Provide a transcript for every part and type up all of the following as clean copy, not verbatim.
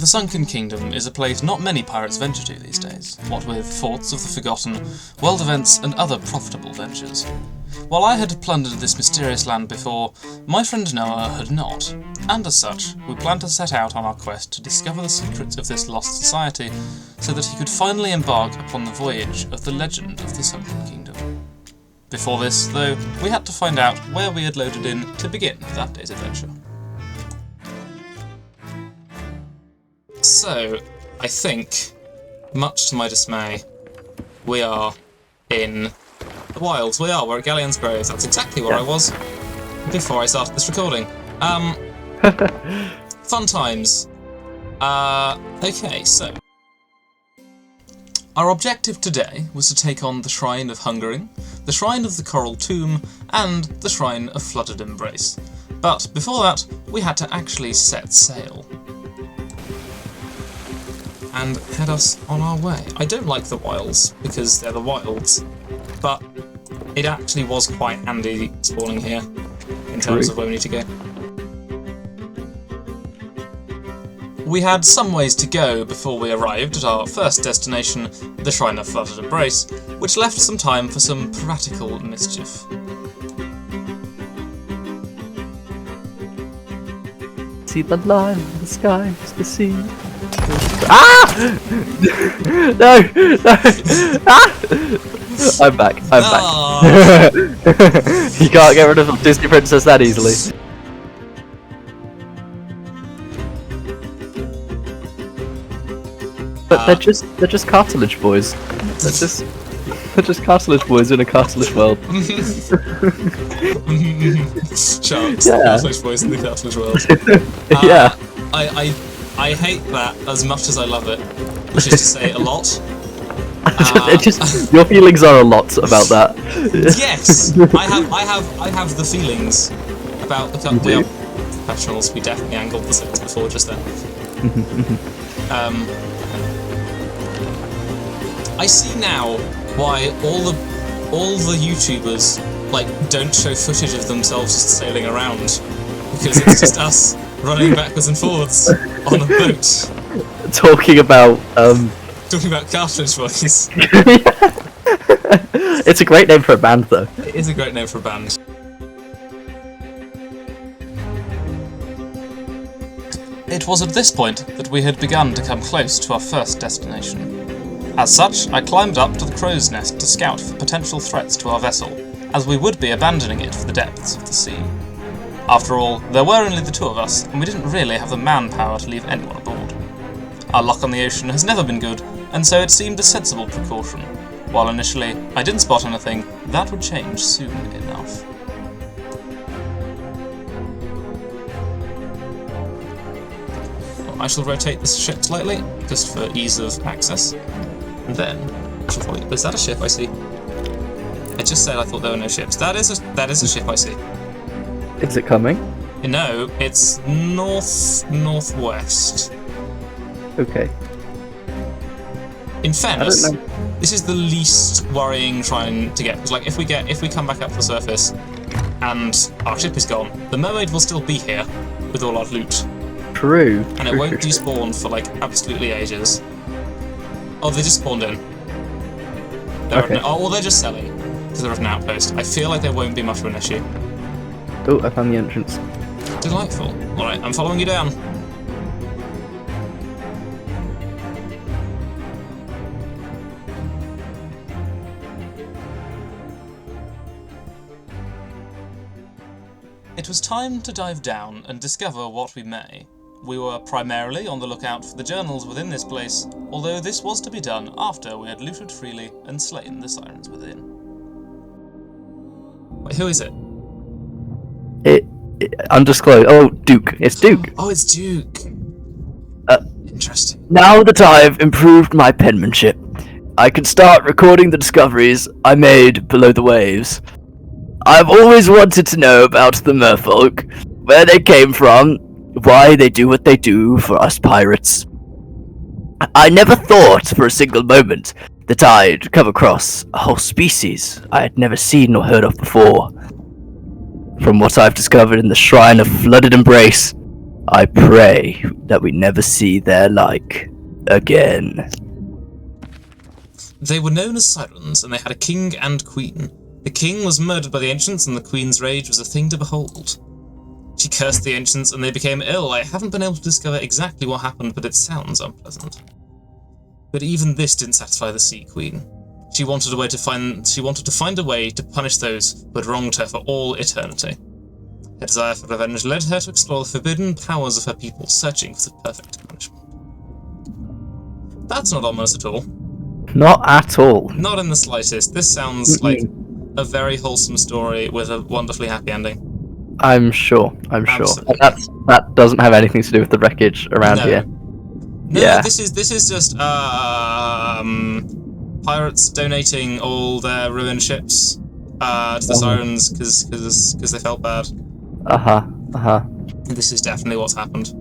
The Sunken Kingdom is a place not many pirates venture to these days, what with thoughts of the forgotten, world events and other profitable ventures. While I had plundered this mysterious land before, my friend Noah had not, and as such, we planned to set out on our quest to discover the secrets of this lost society, so that he could finally embark upon the voyage of the legend of the Sunken Kingdom. Before this, though, we had to find out where we had loaded in to begin that day's adventure. So, I think, much to my dismay, we are in the wilds. We're at Galleon's Grove. That's exactly where I was before I started this recording. Fun times. Okay, so our objective today was to take on the Shrine of Hungering, the Shrine of the Coral Tomb, and the Shrine of Flooded Embrace. But before that, we had to actually set sail and head us on our way. I don't like the wilds, because they're the wilds, but it actually was quite handy spawning here, in terms of where we need to go. We had some ways to go before we arrived at our first destination, the Shrine of Flooded Embrace, which left some time for some practical mischief. See the line in the sky, is the sea. Ah! No! Ah! I'm back. You can't get rid of a Disney princess that easily. But they're just cartilage boys. They're just cartilage boys in a cartilage world. Sharks, Yeah. cartilage boys in the cartilage world. Yeah. I hate that as much as I love it, which is to say a lot. Your feelings are a lot about that. Yes, I have the feelings about the we are professionals. We definitely angled the sets before just then. I see now why all the YouTubers don't show footage of themselves just sailing around, because it's just us running backwards and forwards on a boat. Talking about cartilage boys. It's a great name for a band, though. It is a great name for a band. It was at this point that we had begun to come close to our first destination. As such, I climbed up to the crow's nest to scout for potential threats to our vessel, as we would be abandoning it for the depths of the sea. After all, there were only the two of us, and we didn't really have the manpower to leave anyone aboard. Our luck on the ocean has never been good, and so it seemed a sensible precaution. While initially I didn't spot anything, that would change soon enough. I shall rotate this ship slightly, just for ease of access. And then, I shall probably... Is that a ship I see? I just said I thought there were no ships. That is a ship I see. Is it coming? No, it's northwest. Okay. In fairness, this is the least worrying shrine to get. Because if we come back up to the surface and our ship is gone, the mermaid will still be here with all our loot. True. And it won't despawn for absolutely ages. Oh, they just spawned in. They're just selling because they're at an outpost. I feel like there won't be much of an issue. Oh, I found the entrance. Delightful. Alright, I'm following you down. It was time to dive down and discover what we may. We were primarily on the lookout for the journals within this place, although this was to be done after we had looted freely and slain the sirens within. Wait, who is it? Undisclosed. Oh, Duke. It's Duke. Oh, it's Duke. Interesting. Now that I've improved my penmanship, I can start recording the discoveries I made below the waves. I've always wanted to know about the merfolk, where they came from, why they do what they do for us pirates. I never thought for a single moment that I'd come across a whole species I had never seen or heard of before. From what I've discovered in the Shrine of Flooded Embrace, I pray that we never see their like again. They were known as Sirens, and they had a king and queen. The king was murdered by the ancients, and the queen's rage was a thing to behold. She cursed the ancients, and they became ill. I haven't been able to discover exactly what happened, but it sounds unpleasant. But even this didn't satisfy the Sea Queen. She wanted to find a way to punish those who had wronged her for all eternity. Her desire for revenge led her to explore the forbidden powers of her people, searching for the perfect punishment. That's not ominous at all. Not at all. Not in the slightest. This sounds like a very wholesome story with a wonderfully happy ending. I'm sure. Absolutely. That doesn't have anything to do with the wreckage around here. No, yeah. This is just pirates donating all their ruined ships to the Sirens because they felt bad. This is definitely what's happened.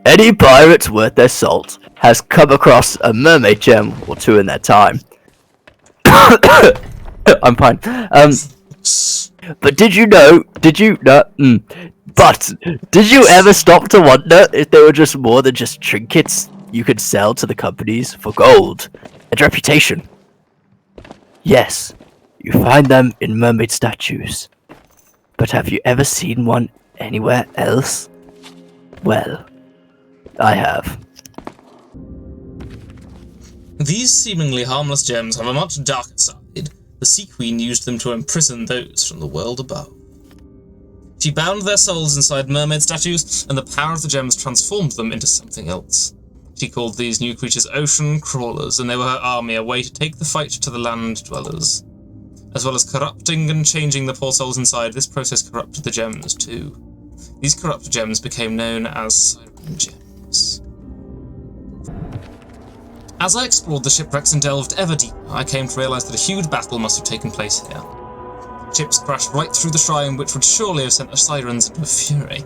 Any pirates worth their salt has come across a mermaid gem or two in their time. I'm fine. But did you ever stop to wonder if they were just more than just trinkets you could sell to the companies for gold and reputation? Yes, you find them in mermaid statues. But have you ever seen one anywhere else? Well, I have. These seemingly harmless gems have a much darker side. The Sea Queen used them to imprison those from the world above. She bound their souls inside mermaid statues, and the power of the gems transformed them into something else. She called these new creatures ocean crawlers, and they were her army, a way to take the fight to the land dwellers. As well as corrupting and changing the poor souls inside, this process corrupted the gems too. These corrupted gems became known as Siren Gems. As I explored the shipwrecks and delved ever deeper, I came to realise that a huge battle must have taken place here. Ships crashed right through the shrine, which would surely have sent the Sirens into a fury.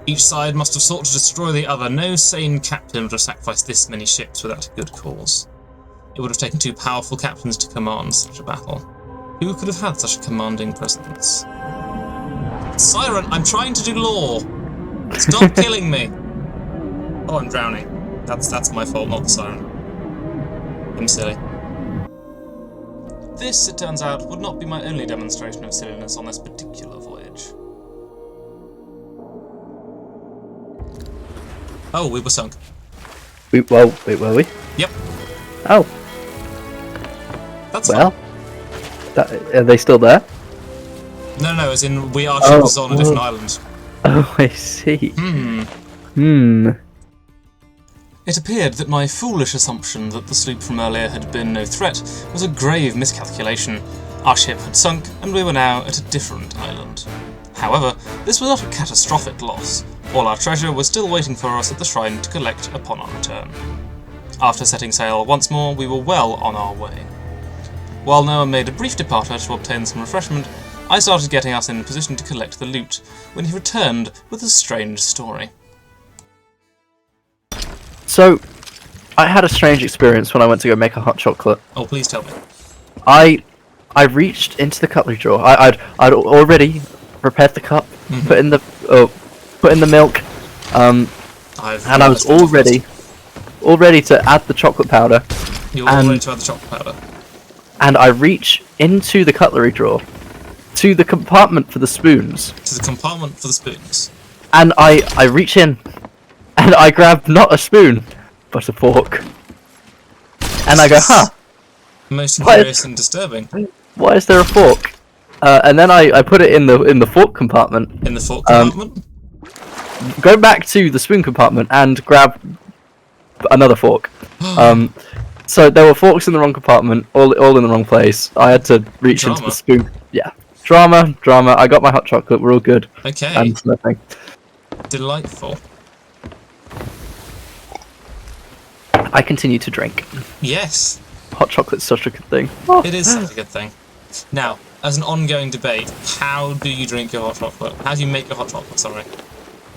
Each side must have sought to destroy the other. No sane captain would have sacrificed this many ships without a good cause. It would have taken two powerful captains to command such a battle. Who could have had such a commanding presence? Siren, I'm trying to do law! Stop killing me! Oh, I'm drowning. That's my fault, not the siren. I'm silly. This, it turns out, would not be my only demonstration of silliness on this particular voyage. Oh, we were sunk. Wait, were we? Yep. Oh. That's well. Are they still there? No, as in we are ships on a different island. Oh, I see. It appeared that my foolish assumption that the sloop from earlier had been no threat was a grave miscalculation. Our ship had sunk, and we were now at a different island. However, this was not a catastrophic loss. All our treasure was still waiting for us at the shrine to collect upon our return. After setting sail once more, we were well on our way. While Noah made a brief departure to obtain some refreshment, I started getting us in position to collect the loot, when he returned with a strange story. So, I had a strange experience when I went to go make a hot chocolate. Oh, please tell me. I reached into the cutlery drawer. I'd already prepared the cup, put in the milk, and I was all ready to add the chocolate powder. You were all ready to add the chocolate powder. And I reach into the cutlery drawer, to the compartment for the spoons. To the compartment for the spoons. And I reach in, and I grab not a spoon, but a fork. And I go, huh? Most curious and disturbing. Why is there a fork? And then I put it in the fork compartment. In the fork compartment? Go back to the spoon compartment and grab another fork. So there were forks in the wrong compartment, all in the wrong place. I had to reach into the spoon. Yeah. Drama. I got my hot chocolate. We're all good. Okay. And nothing. Delightful. I continue to drink. Yes. Hot chocolate's such a good thing. It is such a good thing. Now, as an ongoing debate, how do you drink your hot chocolate? How do you make your hot chocolate, sorry?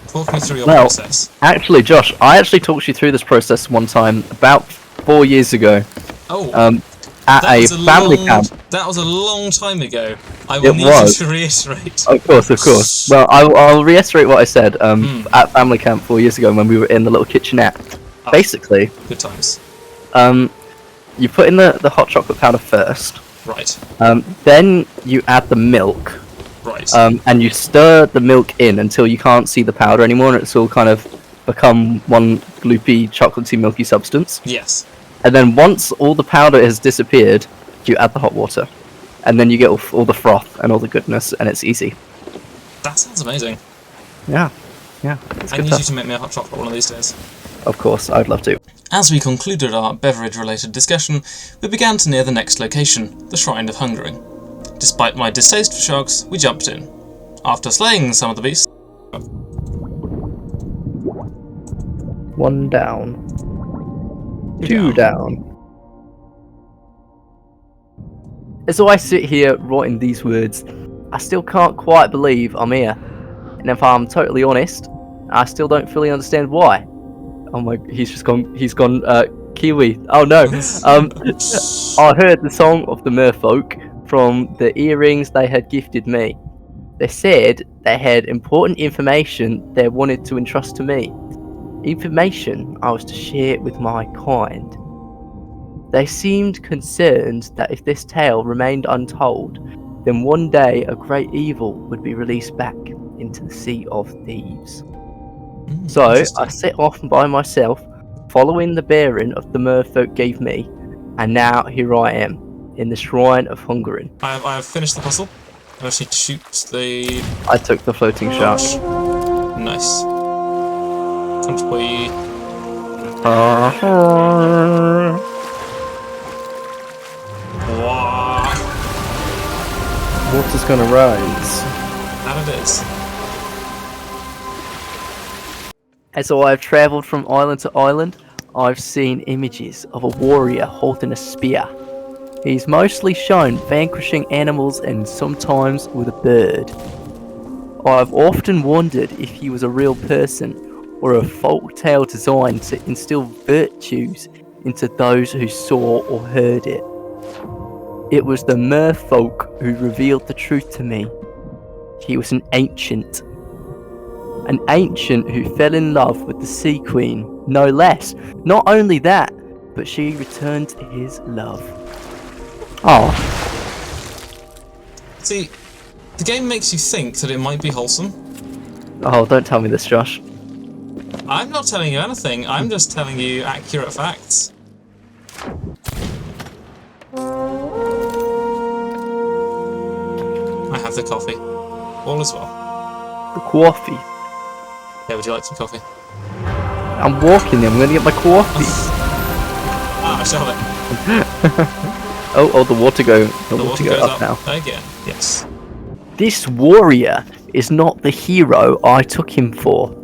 Talk me through your process. Actually, Josh, I actually talked you through this process one time, about 4 years ago. Oh. at a family camp. That was a long time ago. I will need you to reiterate. Of course. Well, I'll reiterate what I said at family camp 4 years ago when we were in the little kitchenette. Basically, good times. You put in the hot chocolate powder first. Right. Then you add the milk. Right. And you stir the milk in until you can't see the powder anymore, and it's all kind of become one gloopy, chocolatey, milky substance. Yes. And then once all the powder has disappeared, you add the hot water. And then you get all the froth and all the goodness, and it's easy. That sounds amazing. Yeah. I need you to make me a hot chocolate one of these days. Of course, I'd love to. As we concluded our beverage-related discussion, we began to near the next location, the Shrine of Hungering. Despite my distaste for sharks, we jumped in. After slaying some of the beasts... One down. Two down. As I sit here writing these words, I still can't quite believe I'm here. And if I'm totally honest, I still don't fully understand why. Oh my, he's gone Kiwi. Oh no. I heard the song of the merfolk from the earrings they had gifted me. They said they had important information they wanted to entrust to me. Information I was to share with my kind. They seemed concerned that if this tale remained untold, then one day a great evil would be released back into the Sea of Thieves. So I set off by myself, following the bearing of the merfolk gave me, and now here I am, in the Shrine of Hungering. I have finished the puzzle. I just need to shoot the... I took the floating shark. Nice. Come to play. Water's gonna rise. And it is. As I've travelled from island to island, I've seen images of a warrior holding a spear. He's mostly shown vanquishing animals and sometimes with a bird. I've often wondered if he was a real person or a folk tale designed to instill virtues into those who saw or heard it. It was the merfolk who revealed the truth to me. He was an ancient who fell in love with the Sea Queen, no less. Not only that, but she returned his love. Oh. See, the game makes you think that it might be wholesome. Oh, don't tell me this, Josh. I'm not telling you anything, I'm just telling you accurate facts. I have the coffee. All is well. The coffee. Yeah, would you like some coffee? I'm walking, I'm gonna get my coffee. Shall it? Oh, the water goes up now. Again, yes. This warrior is not the hero I took him for.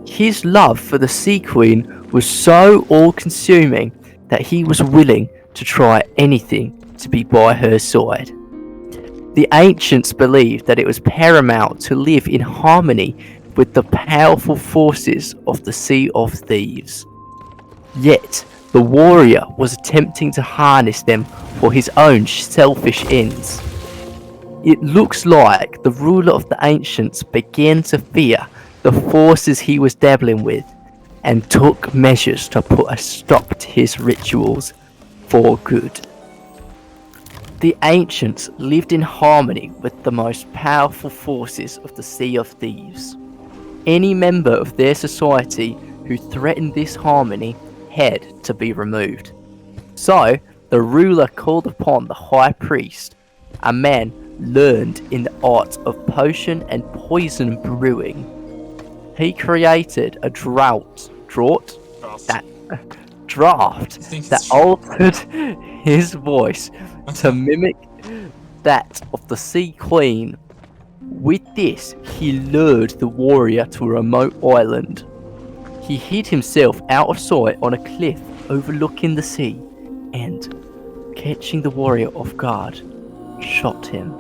His love for the Sea Queen was so all-consuming that he was willing to try anything to be by her side. The ancients believed that it was paramount to live in harmony with the powerful forces of the Sea of Thieves. Yet, the warrior was attempting to harness them for his own selfish ends. It looks like the ruler of the ancients began to fear the forces he was dabbling with and took measures to put a stop to his rituals for good. The ancients lived in harmony with the most powerful forces of the Sea of Thieves. Any member of their society who threatened this harmony had to be removed. So, the ruler called upon the high priest, a man learned in the art of potion and poison brewing. He created a draft that altered his voice to mimic that of the Sea Queen. With this, he lured the warrior to a remote island. He hid himself out of sight on a cliff overlooking the sea and, catching the warrior off guard, shot him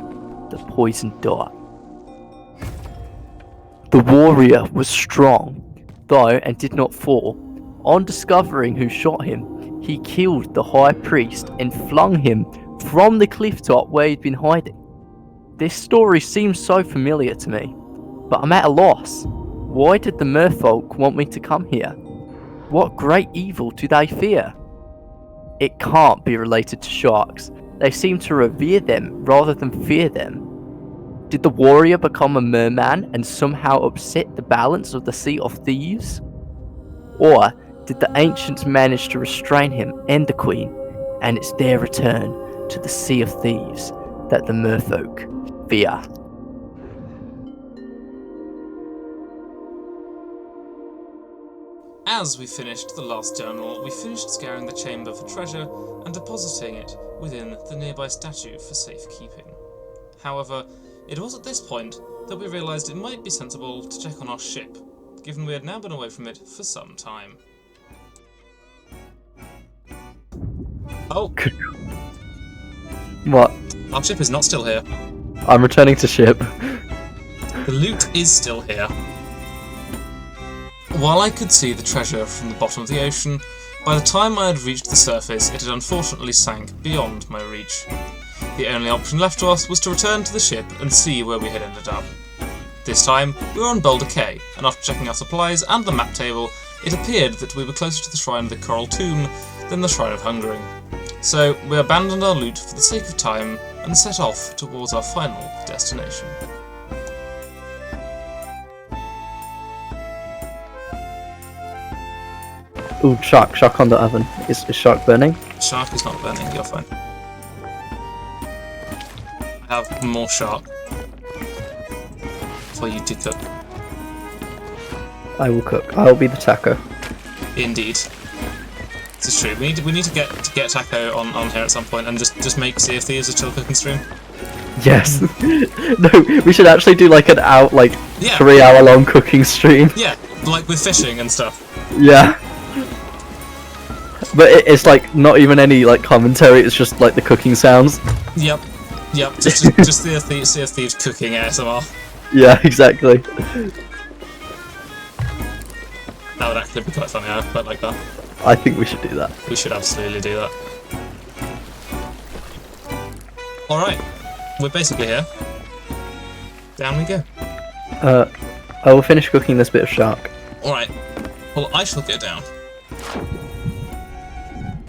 with a poisoned dart. The warrior was strong, though, and did not fall. On discovering who shot him, He killed the high priest and flung him from the cliff top where he'd been hiding. This story seems so familiar to me, but I'm at a loss. Why did the merfolk want me to come here? What great evil do they fear? It can't be related to sharks. They seem to revere them rather than fear them. Did the warrior become a merman and somehow upset the balance of the Sea of Thieves? Or did the ancients manage to restrain him and the queen, and it's their return to the Sea of Thieves that the merfolk fear? As we finished the last journal, we finished scouring the chamber for treasure and depositing it within the nearby statue for safekeeping. However, it was at this point that we realised it might be sensible to check on our ship, given we had now been away from it for some time. Oh! What? Our ship is not still here. I'm returning to ship. The loot is still here. While I could see the treasure from the bottom of the ocean, by the time I had reached the surface it had unfortunately sank beyond my reach. The only option left to us was to return to the ship and see where we had ended up. This time, we were on Boulder Cay, and after checking our supplies and the map table, it appeared that we were closer to the Shrine of the Coral Tomb than the Shrine of Hungering. So, we abandoned our loot for the sake of time and set off towards our final destination. Ooh, shark on the oven. Is shark burning? Shark is not burning, you're fine. I have more shark for you to cook. I will cook. I'll be the taco. Indeed. This is true. We need to get taco on here at some point and just make Sea of Thieves a chill cooking stream. Yes. No, we should actually do like an 3 hour long cooking stream. Yeah, like with fishing and stuff. Yeah. But it's like not even any like commentary, it's just like the cooking sounds. Yep. Just Sea of Thieves cooking ASMR. Yeah, exactly. That would actually be quite funny, I quite like that. I think we should do that. We should absolutely do that. Alright, we're basically here. Down we go. I will finish cooking this bit of shark. Alright, well I shall go down.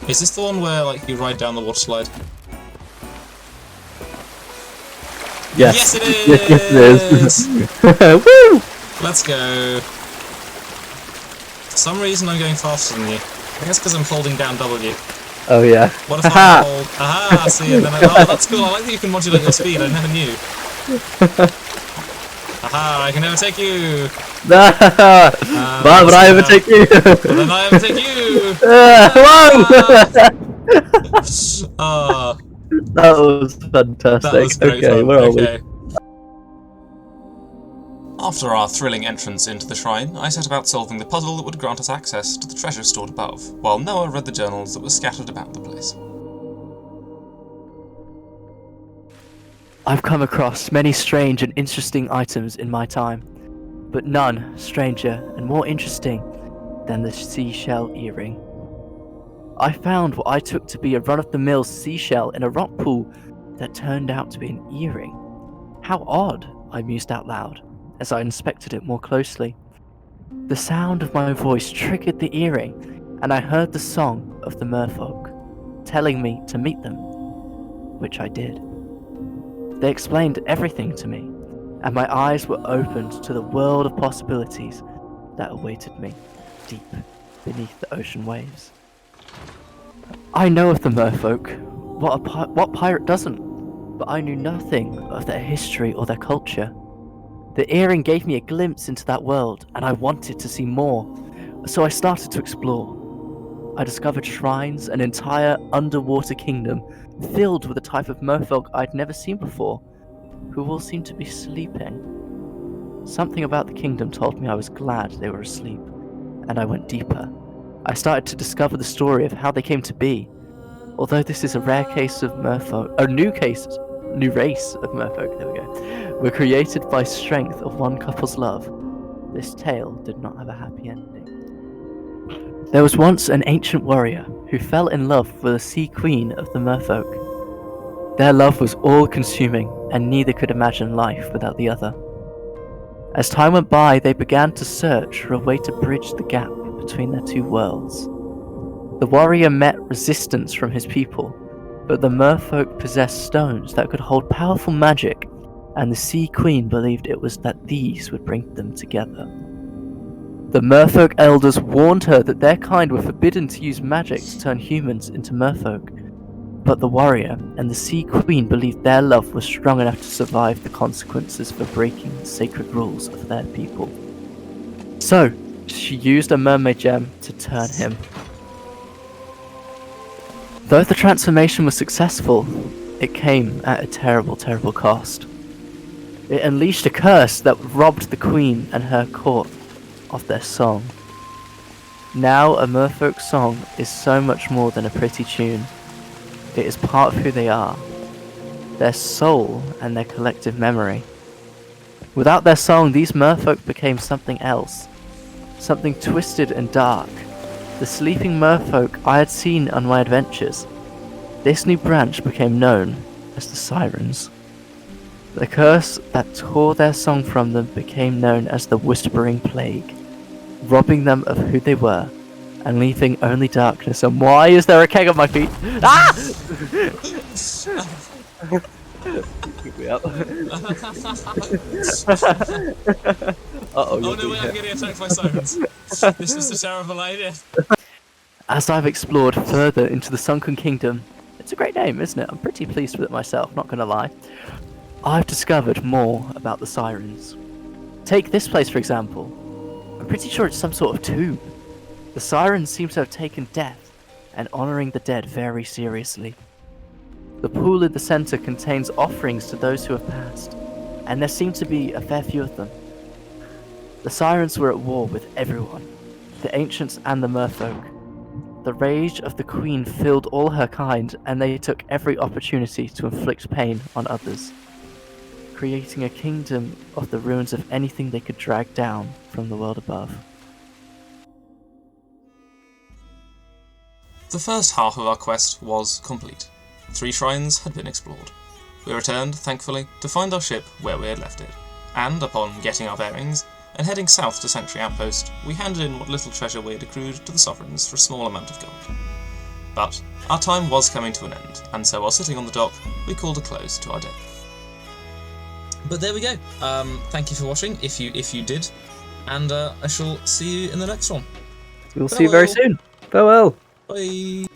Is this the one where like you ride down the water slide? Yes. Yes it is! Yes it is! Woo! Let's go. For some reason I'm going faster than you. I guess because I'm holding down W. Oh yeah. What if I hold... Aha! See, and then oh, that's cool. I like that you can modulate your speed. I never knew. Aha! I can overtake you. Why would I overtake you? Well, then I overtake you. Whoa! That was fantastic. That was great okay, fun. where are Okay. we? After our thrilling entrance into the shrine, I set about solving the puzzle that would grant us access to the treasure stored above, while Noah read the journals that were scattered about the place. I've come across many strange and interesting items in my time, but none stranger and more interesting than the seashell earring. I found what I took to be a run-of-the-mill seashell in a rock pool that turned out to be an earring. How odd, I mused out loud as I inspected it more closely. The sound of my voice triggered the earring, and I heard the song of the merfolk, telling me to meet them, which I did. They explained everything to me, and my eyes were opened to the world of possibilities that awaited me deep beneath the ocean waves. I know of the merfolk. What pirate doesn't? But I knew nothing of their history or their culture. The earring gave me a glimpse into that world, and I wanted to see more, so I started to explore. I discovered shrines, an entire underwater kingdom filled with a type of merfolk I'd never seen before, who all seemed to be sleeping. Something about the kingdom told me I was glad they were asleep, and I went deeper. I started to discover the story of how they came to be. Although this is a rare case of merfolk, new race of merfolk, there we go, were created by strength of one couple's love, this tale did not have a happy ending. There was once an ancient warrior who fell in love with the sea queen of the merfolk. Their love was all-consuming, and neither could imagine life without the other. As time went by, they began to search for a way to bridge the gap between their two worlds. The warrior met resistance from his people, but the merfolk possessed stones that could hold powerful magic, and the Sea Queen believed it was that these would bring them together. The merfolk elders warned her that their kind were forbidden to use magic to turn humans into merfolk, but the warrior and the Sea Queen believed their love was strong enough to survive the consequences for breaking the sacred rules of their people. So, she used a mermaid gem to turn him. Though the transformation was successful, it came at a terrible, terrible cost. It unleashed a curse that robbed the queen and her court of their song. Now a merfolk song is so much more than a pretty tune. It is part of who they are, their soul and their collective memory. Without their song, these merfolk became something else, something twisted and dark. The sleeping merfolk I had seen on my adventures. This new branch became known as the Sirens. The curse that tore their song from them became known as the Whispering Plague, robbing them of who they were and leaving only darkness. And why is there a keg on my feet? Ah! Oh no, wait, I'm getting attacked by sirens. This is a terrible idea. As I've explored further into the Sunken Kingdom, it's a great name, isn't it? I'm pretty pleased with it myself, not gonna lie. I've discovered more about the Sirens. Take this place for example. I'm pretty sure it's some sort of tomb. The Sirens seem to have taken death and honouring the dead very seriously. The pool in the centre contains offerings to those who have passed, and there seem to be a fair few of them. The Sirens were at war with everyone, the ancients and the merfolk. The rage of the queen filled all her kind, and they took every opportunity to inflict pain on others, creating a kingdom of the ruins of anything they could drag down from the world above. The first half of our quest was complete. 3 shrines had been explored. We returned, thankfully, to find our ship where we had left it, and upon getting our bearings, and heading south to Sanctuary Outpost, we handed in what little treasure we had accrued to the Sovereigns for a small amount of gold. But our time was coming to an end, and so while sitting on the dock, we called a close to our day. But there we go. Thank you for watching, if you did, and I shall see you in the next one. We'll see you very soon. Farewell. Bye.